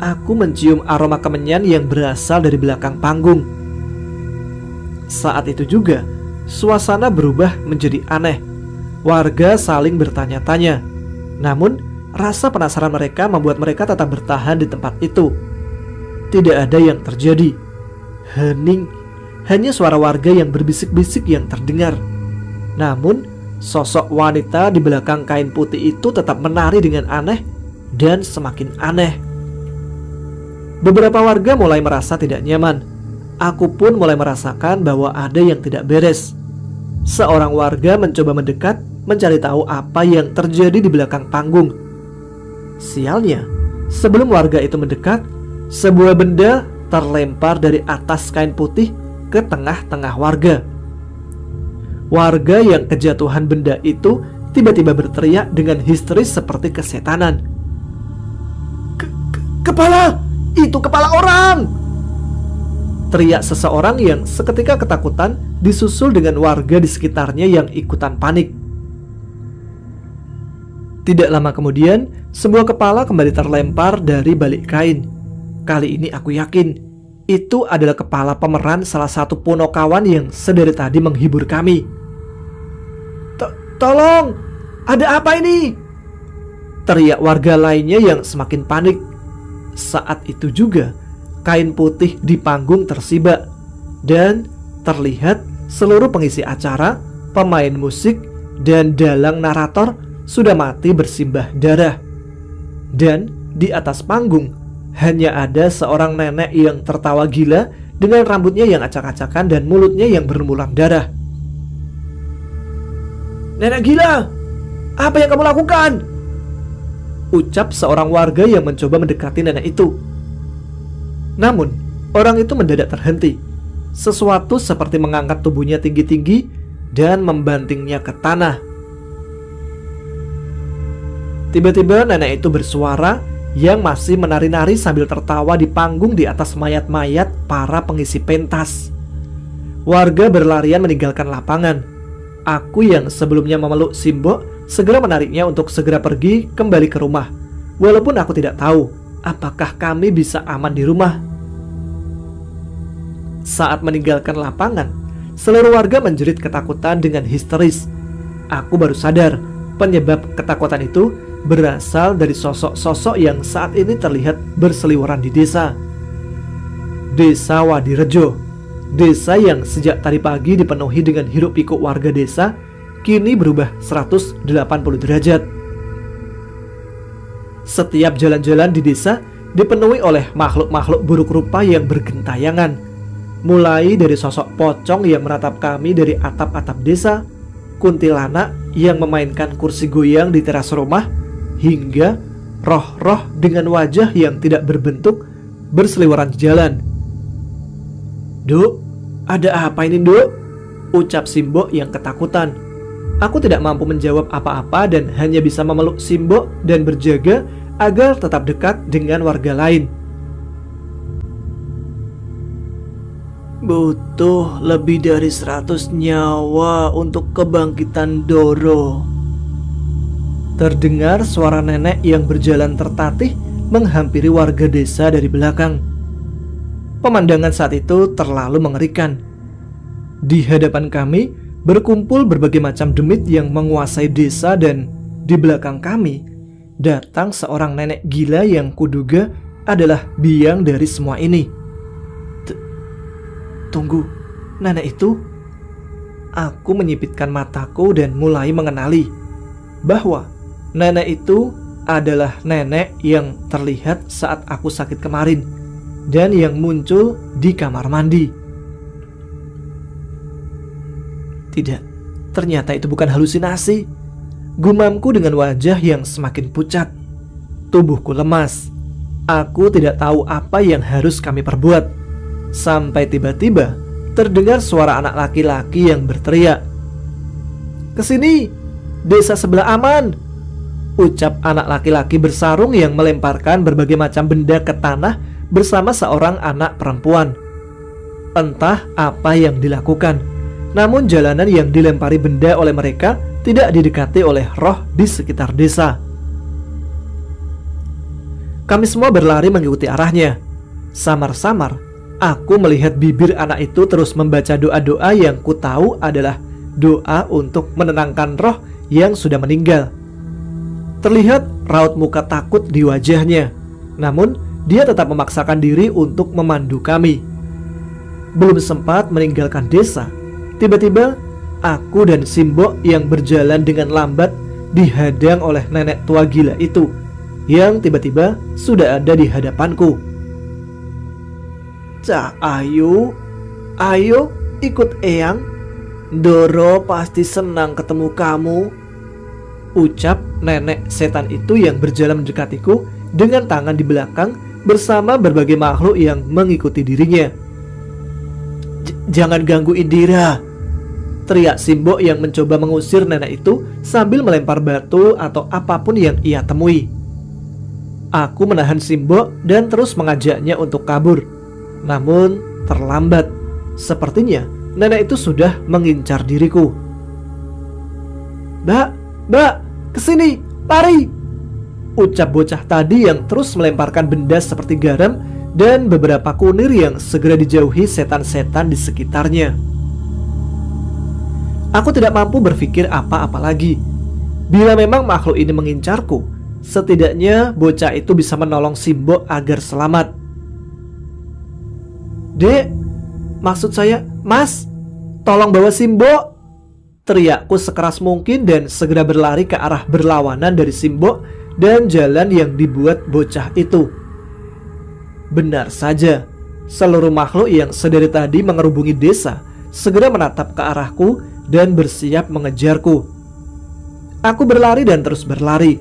Aku mencium aroma kemenyan yang berasal dari belakang panggung. Saat itu juga, suasana berubah menjadi aneh. Warga saling bertanya-tanya. Namun, rasa penasaran mereka membuat mereka tetap bertahan di tempat itu. Tidak ada yang terjadi. Hening. Hanya suara warga yang berbisik-bisik yang terdengar. Namun, sosok wanita di belakang kain putih itu tetap menari dengan aneh dan semakin aneh. Beberapa warga mulai merasa tidak nyaman. Aku pun mulai merasakan bahwa ada yang tidak beres. Seorang warga mencoba mendekat mencari tahu apa yang terjadi di belakang panggung. Sialnya, sebelum warga itu mendekat, sebuah benda terlempar dari atas kain putih ke tengah-tengah warga. Warga yang kejatuhan benda itu tiba-tiba berteriak dengan histeris seperti kesetanan. Kepala! Itu kepala orang!" teriak seseorang yang seketika ketakutan, disusul dengan warga di sekitarnya yang ikutan panik. Tidak lama kemudian, sebuah kepala kembali terlempar dari balik kain. Kali ini aku yakin itu adalah kepala pemeran salah satu ponokawan yang sedari tadi menghibur kami. Tolong, ada apa ini?" teriak warga lainnya yang semakin panik. Saat itu juga kain putih di panggung tersibak dan terlihat seluruh pengisi acara, pemain musik, dan dalang narator sudah mati bersimbah darah. Dan di atas panggung hanya ada seorang nenek yang tertawa gila dengan rambutnya yang acak-acakan dan mulutnya yang berlumuran darah. "Nenek gila, apa yang kamu lakukan?" ucap seorang warga yang mencoba mendekati nenek itu. Namun, orang itu mendadak terhenti. Sesuatu seperti mengangkat tubuhnya tinggi-tinggi dan membantingnya ke tanah. Tiba-tiba nenek itu bersuara yang masih menari-nari sambil tertawa di panggung di atas mayat-mayat para pengisi pentas. Warga berlarian meninggalkan lapangan. Aku yang sebelumnya memeluk Simbo segera menariknya untuk segera pergi kembali ke rumah. Walaupun aku tidak tahu apakah kami bisa aman di rumah. Saat meninggalkan lapangan, seluruh warga menjerit ketakutan dengan histeris. Aku baru sadar penyebab ketakutan itu berasal dari sosok-sosok yang saat ini terlihat berseliweran di desa. Desa Wadirejo, desa yang sejak tadi pagi dipenuhi dengan hiruk-pikuk warga desa, kini berubah 180 derajat. Setiap jalan-jalan di desa dipenuhi oleh makhluk-makhluk buruk rupa yang bergentayangan. Mulai dari sosok pocong yang menatap kami dari atap-atap desa, kuntilanak yang memainkan kursi goyang di teras rumah, hingga roh-roh dengan wajah yang tidak berbentuk berseliweran di jalan. "Duk, ada apa ini, Duk?" ucap Simbo yang ketakutan. Aku tidak mampu menjawab apa-apa dan hanya bisa memeluk Simbo dan berjaga agar tetap dekat dengan warga lain. "Butuh lebih dari 100 nyawa untuk kebangkitan Doro." Terdengar suara nenek yang berjalan tertatih menghampiri warga desa dari belakang. Pemandangan saat itu terlalu mengerikan. Di hadapan kami berkumpul berbagai macam demit yang menguasai desa, dan di belakang kami datang seorang nenek gila yang kuduga adalah biang dari semua ini. Tunggu, nenek itu? Aku menyipitkan mataku dan mulai mengenali bahwa nenek itu adalah nenek yang terlihat saat aku sakit kemarin dan yang muncul di kamar mandi. Tidak, ternyata itu bukan halusinasi. Gumamku dengan wajah yang semakin pucat. Tubuhku lemas. Aku tidak tahu apa yang harus kami perbuat. Sampai tiba-tiba terdengar suara anak laki-laki yang berteriak, "Kesini, desa sebelah aman!" ucap anak laki-laki bersarung yang melemparkan berbagai macam benda ke tanah bersama seorang anak perempuan. Entah apa yang dilakukan, namun jalanan yang dilempari benda oleh mereka tidak didekati oleh roh di sekitar desa. Kami semua berlari mengikuti arahnya. Samar-samar aku melihat bibir anak itu terus membaca doa-doa yang ku tahu adalah doa untuk menenangkan roh yang sudah meninggal. Terlihat raut muka takut di wajahnya, namun dia tetap memaksakan diri untuk memandu kami. Belum sempat meninggalkan desa, tiba-tiba aku dan Simbo yang berjalan dengan lambat dihadang oleh nenek tua gila itu yang tiba-tiba sudah ada di hadapanku. "Cak Ayu, ayo ikut Eyang. Doro pasti senang ketemu kamu," ucap nenek setan itu yang berjalan mendekatiku dengan tangan di belakang bersama berbagai makhluk yang mengikuti dirinya. "Jangan ganggu Indira," teriak Simbo yang mencoba mengusir nenek itu sambil melempar batu atau apapun yang ia temui. Aku menahan Simbo dan terus mengajaknya untuk kabur. Namun terlambat. Sepertinya nenek itu sudah mengincar diriku. Mbak, kesini, lari!" ucap bocah tadi yang terus melemparkan benda seperti garam dan beberapa kunir yang segera dijauhi setan-setan di sekitarnya. Aku tidak mampu berpikir apa-apa lagi. Bila memang makhluk ini mengincarku, setidaknya bocah itu bisa menolong Simbo agar selamat. "Dek, maksud saya, Mas, tolong bawa Simbo!" teriakku sekeras mungkin dan segera berlari ke arah berlawanan dari Simbo dan jalan yang dibuat bocah itu. Benar saja, seluruh makhluk yang sedari tadi mengerubungi desa segera menatap ke arahku dan bersiap mengejarku. Aku berlari dan terus berlari.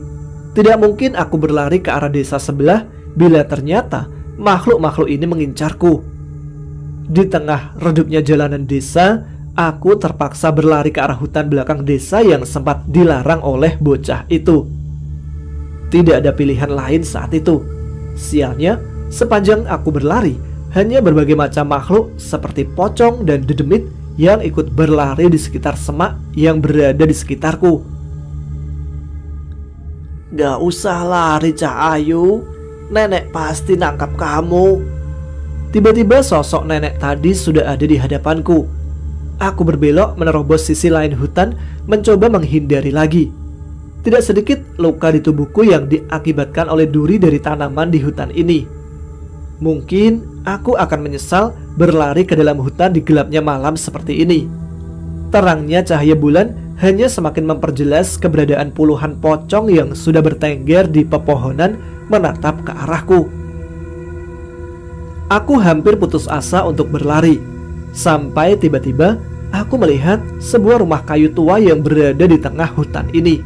Tidak mungkin aku berlari ke arah desa sebelah bila ternyata makhluk-makhluk ini mengincarku. Di tengah redupnya jalanan desa, aku terpaksa berlari ke arah hutan belakang desa yang sempat dilarang oleh bocah itu. Tidak ada pilihan lain saat itu. Sialnya, sepanjang aku berlari, hanya berbagai macam makhluk seperti pocong dan dedemit yang ikut berlari di sekitar semak yang berada di sekitarku. "Gak usah lari, Cak Ayu. Nenek pasti nangkap kamu." Tiba-tiba sosok nenek tadi sudah ada di hadapanku. Aku berbelok menerobos sisi lain hutan, mencoba menghindari lagi. Tidak sedikit luka di tubuhku yang diakibatkan oleh duri dari tanaman di hutan ini. Mungkin aku akan menyesal berlari ke dalam hutan di gelapnya malam seperti ini. Terangnya cahaya bulan hanya semakin memperjelas keberadaan puluhan pocong yang sudah bertengger di pepohonan menatap ke arahku. Aku hampir putus asa untuk berlari, sampai tiba-tiba aku melihat sebuah rumah kayu tua yang berada di tengah hutan ini.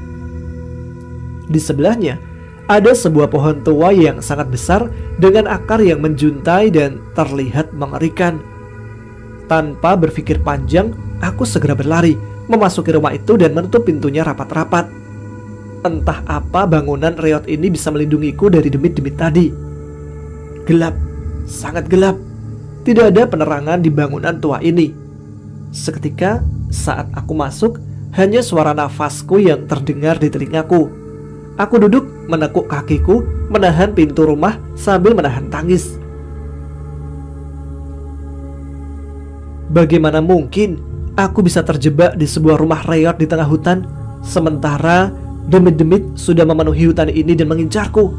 Di sebelahnya ada sebuah pohon tua yang sangat besar dengan akar yang menjuntai dan terlihat mengerikan. Tanpa berpikir panjang, aku segera berlari, memasuki rumah itu dan menutup pintunya rapat-rapat. Entah apa bangunan reot ini bisa melindungiku dari demit-demit tadi. Gelap, sangat gelap. Tidak ada penerangan di bangunan tua ini. Seketika saat aku masuk, hanya suara nafasku yang terdengar di telingaku. Aku duduk menekuk kakiku, menahan pintu rumah sambil menahan tangis. Bagaimana mungkin aku bisa terjebak di sebuah rumah reot di tengah hutan, sementara demit-demit sudah memenuhi hutan ini dan mengincarku?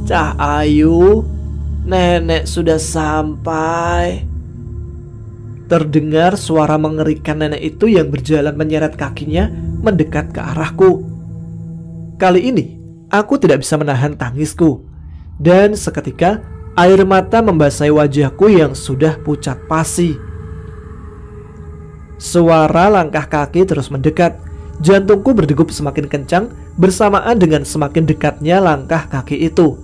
Cah Ayu, nenek sudah sampai. Terdengar suara mengerikan nenek itu yang berjalan menyeret kakinya mendekat ke arahku. Kali ini aku tidak bisa menahan tangisku, dan seketika air mata membasahi wajahku yang sudah pucat pasi. Suara langkah kaki terus mendekat. Jantungku berdegup semakin kencang bersamaan dengan semakin dekatnya langkah kaki itu.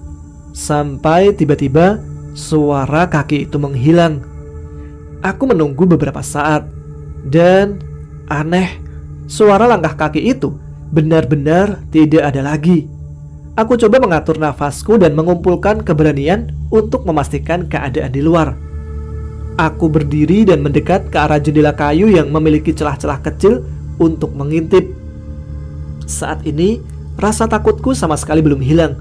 Sampai tiba-tiba suara kaki itu menghilang. Aku menunggu beberapa saat, dan aneh, suara langkah kaki itu benar-benar tidak ada lagi. Aku coba mengatur nafasku dan mengumpulkan keberanian untuk memastikan keadaan di luar. Aku berdiri dan mendekat ke arah jendela kayu yang memiliki celah-celah kecil untuk mengintip. Saat ini rasa takutku sama sekali belum hilang,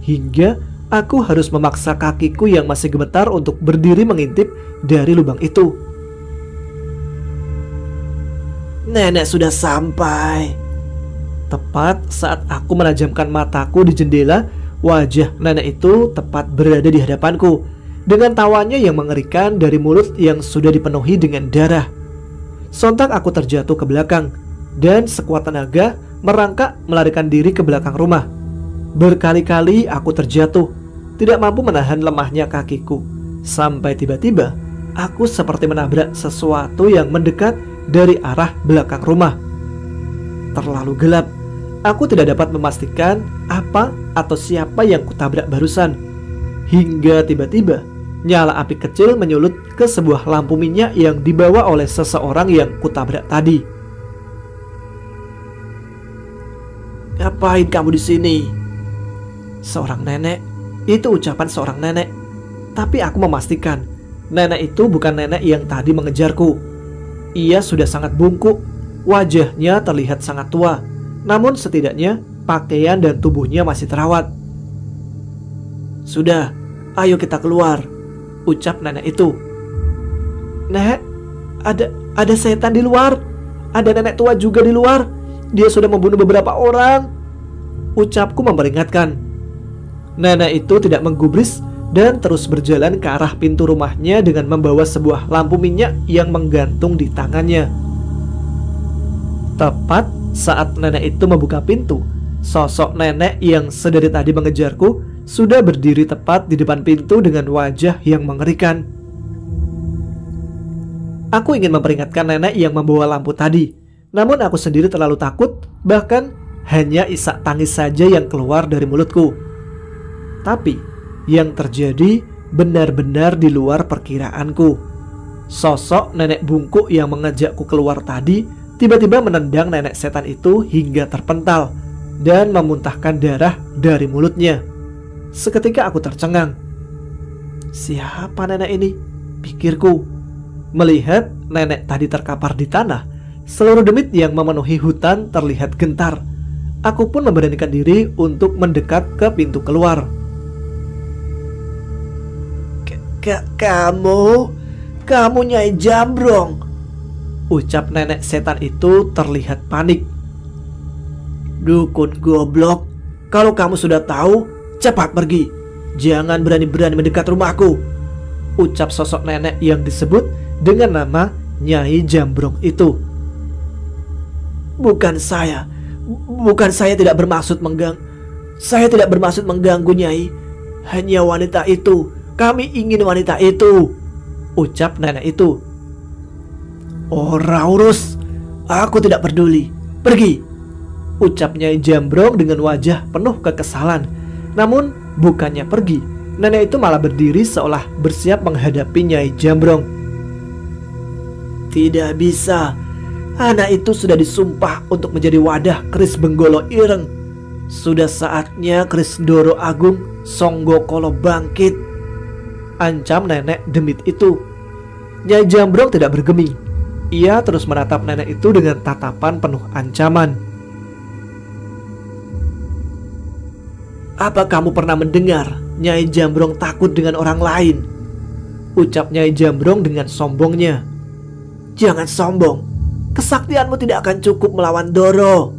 hingga aku harus memaksa kakiku yang masih gemetar untuk berdiri mengintip dari lubang itu. Nenek sudah sampai. Tepat saat aku menajamkan mataku di jendela, wajah nenek itu tepat berada di hadapanku, dengan tawanya yang mengerikan dari mulut yang sudah dipenuhi dengan darah. Sontak aku terjatuh ke belakang, dan sekuat tenaga merangkak melarikan diri ke belakang rumah. Berkali-kali aku terjatuh, tidak mampu menahan lemahnya kakiku, sampai tiba-tiba aku seperti menabrak sesuatu yang mendekat dari arah belakang rumah. Terlalu gelap, aku tidak dapat memastikan apa atau siapa yang kutabrak barusan. Hingga tiba-tiba nyala api kecil menyulut ke sebuah lampu minyak yang dibawa oleh seseorang yang kutabrak tadi. Ngapain kamu di sini? Seorang nenek. Itu ucapan seorang nenek. Tapi aku memastikan nenek itu bukan nenek yang tadi mengejarku. Ia sudah sangat bungkuk. Wajahnya terlihat sangat tua, namun setidaknya pakaian dan tubuhnya masih terawat. Sudah, ayo kita keluar, ucap nenek itu. Nek, ada setan di luar. Ada nenek tua juga di luar. Dia sudah membunuh beberapa orang, ucapku memperingatkan. Nenek itu tidak menggubris dan terus berjalan ke arah pintu rumahnya dengan membawa sebuah lampu minyak yang menggantung di tangannya. Tepat saat nenek itu membuka pintu, sosok nenek yang sedari tadi mengejarku sudah berdiri tepat di depan pintu dengan wajah yang mengerikan. Aku ingin memperingatkan nenek yang membawa lampu tadi, namun aku sendiri terlalu takut, bahkan hanya isak tangis saja yang keluar dari mulutku. Tapi yang terjadi benar-benar di luar perkiraanku. Sosok nenek bungkuk yang mengajakku keluar tadi tiba-tiba menendang nenek setan itu hingga terpental dan memuntahkan darah dari mulutnya. Seketika aku tercengang. Siapa nenek ini? Pikirku. Melihat nenek tadi terkapar di tanah, seluruh demit yang memenuhi hutan terlihat gentar. Aku pun memberanikan diri untuk mendekat ke pintu keluar. Kamu Nyai Jambrong, ucap nenek setan itu terlihat panik. Dukun goblok, kalau kamu sudah tahu, cepat pergi. Jangan berani-berani mendekat rumahku, ucap sosok nenek yang disebut dengan nama Nyai Jambrong itu. Bukan saya Saya tidak bermaksud mengganggu Nyai. Hanya wanita itu Kami ingin wanita itu, ucap nenek itu. Ora urus, aku tidak peduli. Pergi, ucap Nyai Jambrong dengan wajah penuh kekesalan. Namun bukannya pergi, nenek itu malah berdiri seolah bersiap menghadapi Nyai Jambrong. Tidak bisa, anak itu sudah disumpah untuk menjadi wadah keris Benggolo Ireng. Sudah saatnya keris Ndoro Agung Songgokolo bangkit, ancam nenek demit itu. Nyai Jambrong tidak bergeming. Ia terus menatap nenek itu dengan tatapan penuh ancaman. Apa kamu pernah mendengar Nyai Jambrong takut dengan orang lain? Ucap Nyai Jambrong dengan sombongnya. Jangan sombong, kesaktianmu tidak akan cukup melawan Doro,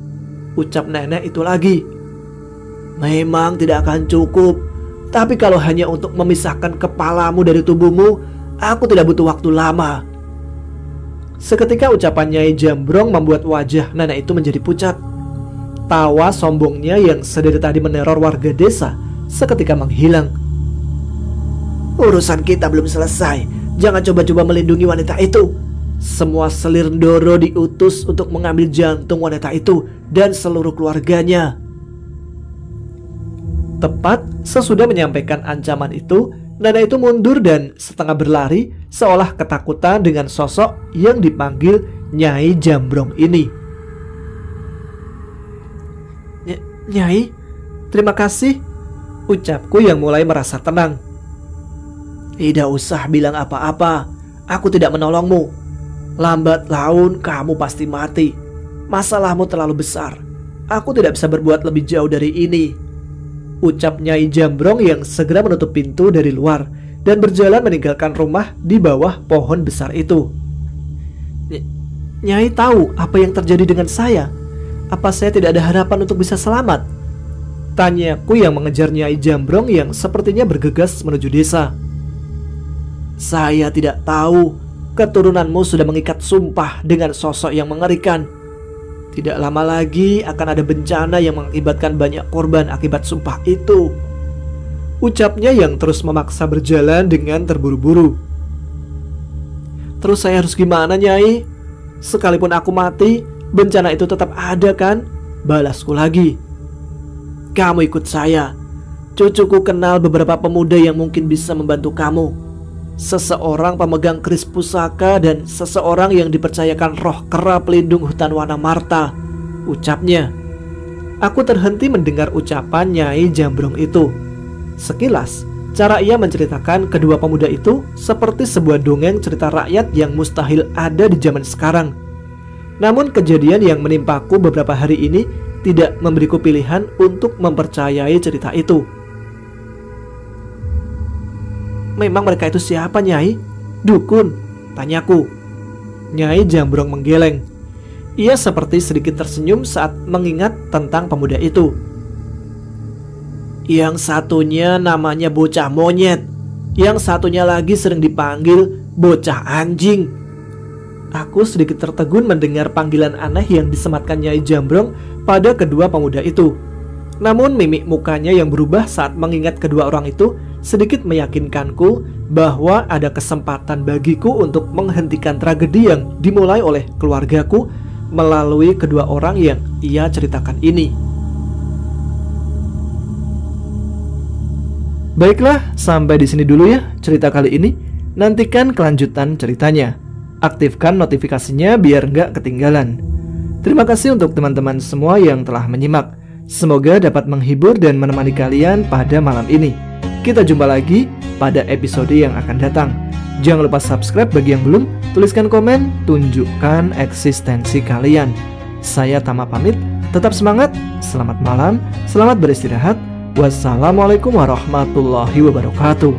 ucap nenek itu lagi. Memang tidak akan cukup, tapi kalau hanya untuk memisahkan kepalamu dari tubuhmu, aku tidak butuh waktu lama. Seketika ucapan Nyai Jambrong membuat wajah nenek itu menjadi pucat. Tawa sombongnya yang sedari tadi meneror warga desa seketika menghilang. Urusan kita belum selesai, jangan coba-coba melindungi wanita itu. Semua selir Ndoro diutus untuk mengambil jantung wanita itu dan seluruh keluarganya. Tepat sesudah menyampaikan ancaman itu, nenek itu mundur dan setengah berlari seolah ketakutan dengan sosok yang dipanggil Nyai Jambrong ini. Nyai, terima kasih, ucapku yang mulai merasa tenang. Tidak usah bilang apa-apa, aku tidak menolongmu. Lambat laun kamu pasti mati. Masalahmu terlalu besar. Aku tidak bisa berbuat lebih jauh dari ini, ucap Nyai Jambrong yang segera menutup pintu dari luar dan berjalan meninggalkan rumah di bawah pohon besar itu. Nyai tahu apa yang terjadi dengan saya? Apa saya tidak ada harapan untuk bisa selamat? Tanyaku yang mengejar Nyai Jambrong yang sepertinya bergegas menuju desa. Saya tidak tahu. Keturunanmu sudah mengikat sumpah dengan sosok yang mengerikan. Tidak lama lagi akan ada bencana yang mengakibatkan banyak korban akibat sumpah itu, ucapnya yang terus memaksa berjalan dengan terburu-buru. Terus saya harus gimana, Nyai? Sekalipun aku mati, bencana itu tetap ada kan? Balasku lagi. Kamu ikut saya. Cucuku kenal beberapa pemuda yang mungkin bisa membantu kamu. Seseorang pemegang keris pusaka dan seseorang yang dipercayakan roh kera pelindung hutan Wana Marta, ucapnya. Aku terhenti mendengar ucapan Nyai Jambrong itu. Sekilas, cara ia menceritakan kedua pemuda itu seperti sebuah dongeng cerita rakyat yang mustahil ada di zaman sekarang. Namun kejadian yang menimpaku beberapa hari ini tidak memberiku pilihan untuk mempercayai cerita itu. Memang mereka itu siapa, Nyai? Dukun? Tanyaku. Nyai Jambrong menggeleng. Ia seperti sedikit tersenyum saat mengingat tentang pemuda itu. Yang satunya namanya bocah monyet, yang satunya lagi sering dipanggil bocah anjing. Aku sedikit tertegun mendengar panggilan aneh yang disematkan Nyai Jambrong pada kedua pemuda itu. Namun mimik mukanya yang berubah saat mengingat kedua orang itu sedikit meyakinkanku bahwa ada kesempatan bagiku untuk menghentikan tragedi yang dimulai oleh keluargaku melalui kedua orang yang ia ceritakan ini. Baiklah, sampai di sini dulu ya cerita kali ini. Nantikan kelanjutan ceritanya. Aktifkan notifikasinya biar nggak ketinggalan. Terima kasih untuk teman-teman semua yang telah menyimak. Semoga dapat menghibur dan menemani kalian pada malam ini. Kita jumpa lagi pada episode yang akan datang. Jangan lupa subscribe bagi yang belum. Tuliskan komen, tunjukkan eksistensi kalian. Saya Tama pamit. Tetap semangat, selamat malam, selamat beristirahat. Wassalamualaikum warahmatullahi wabarakatuh.